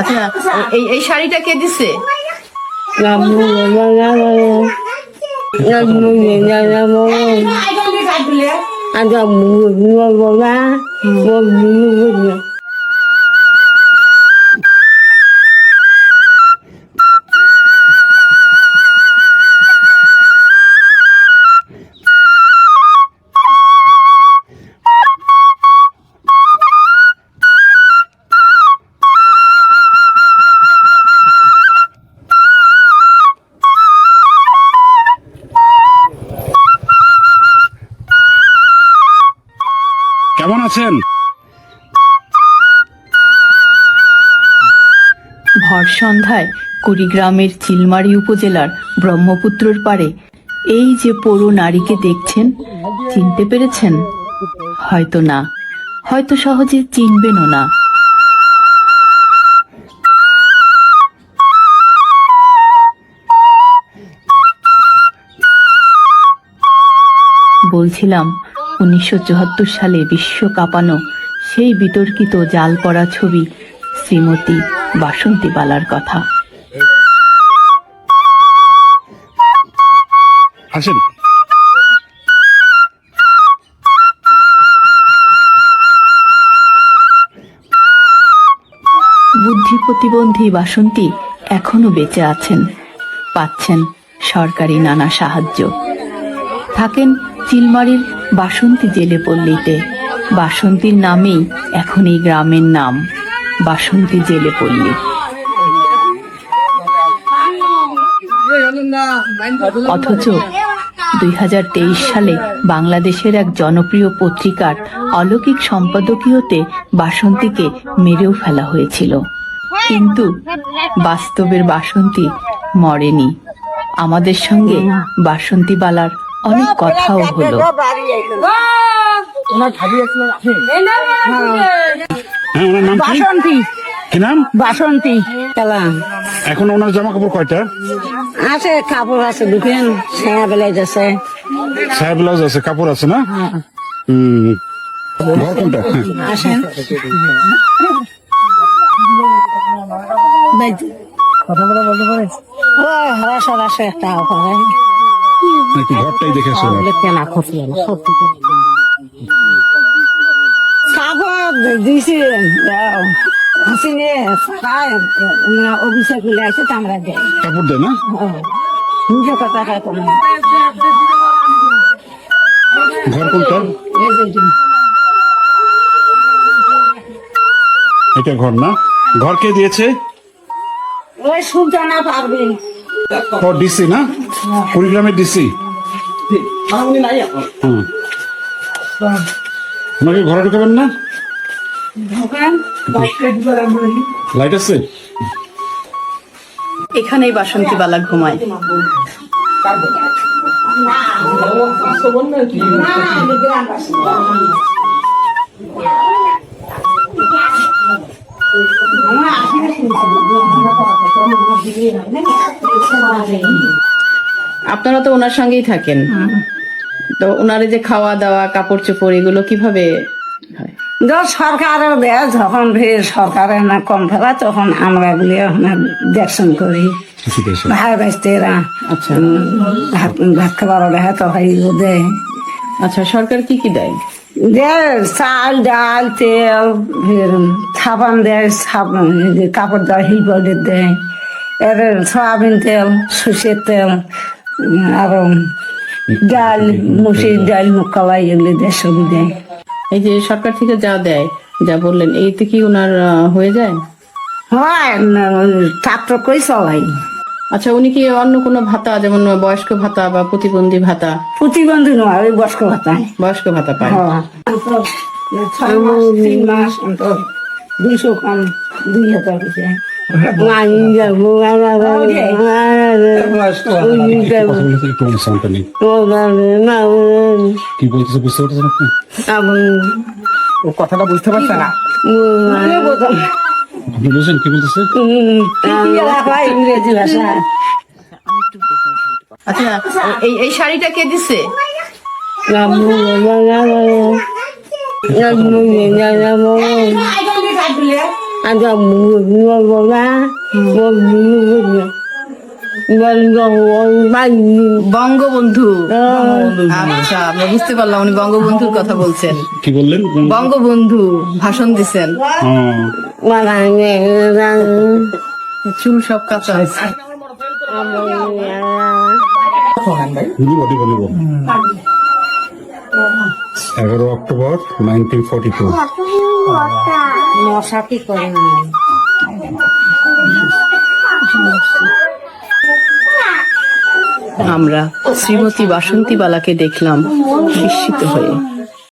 আচ্ছা, এই শাড়িটা কে দিছে? কেমন আছেন? ভর সন্ধ্যায় কুড়িগ্রামের চিলমারি উপজেলার ব্রহ্মপুত্রর পাড়ে এই যে পৌর নারীকে দেখছেন, চিনতে পেরেছেন? হয়তো না, হয়তো সহজে চিনবেনও না। বলছিলাম 1974 সালে বিশ্ব কাঁপানো সেই বিতর্কিত জাল পড়া ছবি শ্রীমতী বাসন্তী বালার কথা। আসেন। বুদ্ধি প্রতিবন্ধী বাসন্তী এখনো বেঁচে আছেন, পাচ্ছেন সরকারি নানা সাহায্য। থাকেন চিলমারির বাসন্তী জেলে পল্লীতে। বাসন্তীর নামেই এখন এই গ্রামের নাম, বাসন্তী জেলে পল্লী। অথচ 2023 সালে বাংলাদেশের এক জনপ্রিয় পত্রিকার অলৌকিক সম্পাদকীয়তে বাসন্তীকে মেরেও ফেলা হয়েছিল। কিন্তু বাস্তবের বাসন্তী মরেনি। আমাদের সঙ্গে বাসন্তী বালার অনেক কথাও হলো। হ্যাঁ, ওনার নাম কি? বাসন্তী। কি নাম? বাসন্তী কালাম। এখন ওনার জামা কাপড় কয়টা আছে? কাপড় আছে দুখান, ছায়া ব্লাউজ আছে। সাহেব ব্লাউজ আছে, কাপড় আছে না? ঘর কোনটা? আসেন ও হরাসর আছে একটা ওখানে। একটু ঘরটাই দেখে আসো। কেনা ক্ষতি কাপড় দিয়েছি অভিষেক মিলে আছে আমরা দেয় কাপড় দেয় না? নিজে কথা কমে। ঘর কোনটা? এটা ঘর না? ঘর কে দিয়েছে? ওই সুলতানা পারবেন। ও ডিসি না? কুড়িগ্রামের ডিসি। ওনাকে ঘরে ঢুকাবেন না? লাইট আছে? এখানেই বাসন্তী বালা ঘুমায়। আপনারা তো ওনার সঙ্গেই থাকেন, তো ওনারে যে খাওয়া দাওয়া কাপড় চোপড় এগুলো কিভাবে হয়? সরকারের দেয় যখন সরকারের না কম ফেলা তখন আমরা এগুলি দেখশন করি। ভাই বাইস্তেরা আচ্ছা ভাত খাবার দেয় তো দেয়। আচ্ছা, সরকার কি কি দেয়? দেয় চাল ডাল তেল, সাবান দেয়, কাপড় দেয়, হিল পাউডার দেয়, এর সয়াবিন তেল, সর্ষের তেল, আরো ডাল, মুসির ডাল, মুখালাই এগুলি দেয়, সবই দেয়। এই যে সরকার থেকে যা দেয়, যা বললেন, এইতে কি ওনার হয়ে যায়? হয় ট্রাক্টর কই চলাই। আচ্ছা, উনি কি অন্য কোনো ভাতা, যেমন বয়স্ক ভাতা বা প্রতিবন্ধী ভাতা? প্রতিবন্ধী নয়, ওই বয়স্ক ভাতা। বয়স্ক ভাতা পায়। 3 মাস অন্তর 200 কম 2000 হয়েছে। কি বলতেছে বুঝতে পারছেন আপনি? ও কথাটা বুঝতে পারছে না। আপনি বুঝছেন কি বলতেছে? ইংরেজি ভাষা। আচ্ছা, এই শাড়িটা কে দিছে? আচ্ছা বলবো না বঙ্গবন্ধু আচ্ছা আমরা বুঝতে পারলাম উনি বঙ্গবন্ধুর কথা বলছেন। কি বললেন? বঙ্গবন্ধু ভাষণ দিছেন, চুল সব কাঁচা। বলিব 11 অক্টোবর 1942। মশা কি করে না আমরা শ্রীমতী বাসন্তী বালাকে দেখলাম বিস্মিত হয়ে।